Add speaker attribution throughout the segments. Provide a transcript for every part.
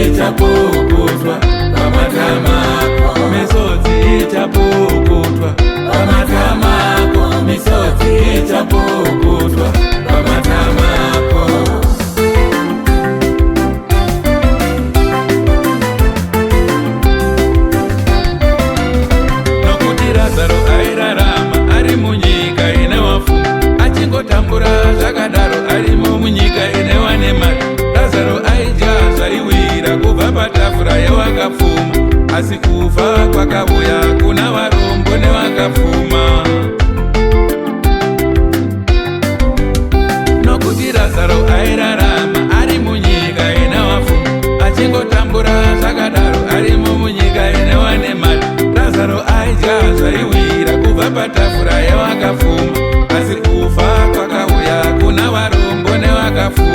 Speaker 1: ichapukutwa pamatama ako, misodzi ichapukutwa pamatama ako, misodzi ichapukutwa pamatama ako. Nokuti Lazaro airarama ari munyika ine wafu, achingotambura zvakadaro arimo munyika ine wane mari. Lazaro aidya zvaiwira kubva patafura yewakapfuma, asi kufa kwakauya kuna varombo nevakapfuma. Nokuti Lazaro airarama ari munyika ine wafu, achingotambura zvakadaro arimo munyika ine wane mari. Lazaro aidya zvaiwira kubva patafura yewakapfuma, asi kufa kwakauya kuna varombo nevakapfuma.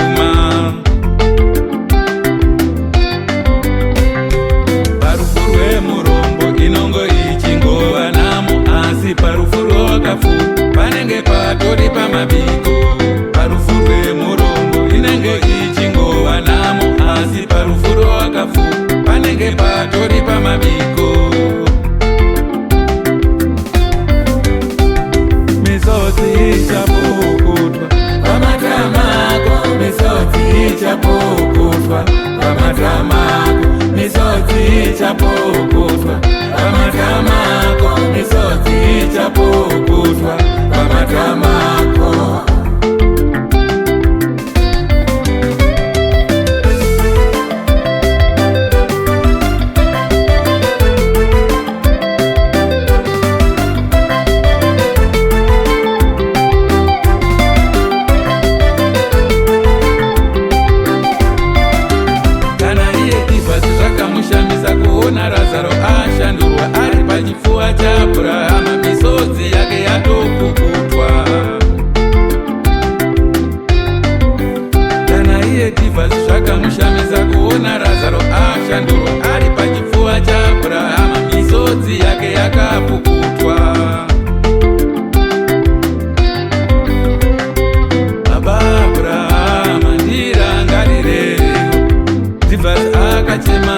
Speaker 1: Parufu rwewakafu panenge patori pamabiko, parufu rwemurombo inenge ichingova namo, asi parufu rwewakafu panenge patori pamabiko. Misodzi ichapukutwa pamatama ako, misodzi ichapukutwa pamatama ako, misodzi ichapukutwa pamatama ako, misodzi ichapukutwa pamatama ako. Kana iye Tifasi zvakamushamisa kuona Lazaro ashandurwa ari pachipfuva chaAbhurahama, misodzi yake yatopukutwa. Kana iye Tifasi zvakamushamisa kuona Lazaro ashandurwa ari pachipfuva chaAbhurahama, misodzi yake yakapukutwa. Baba Abhurahama ndirangarirei, Tifasi akachema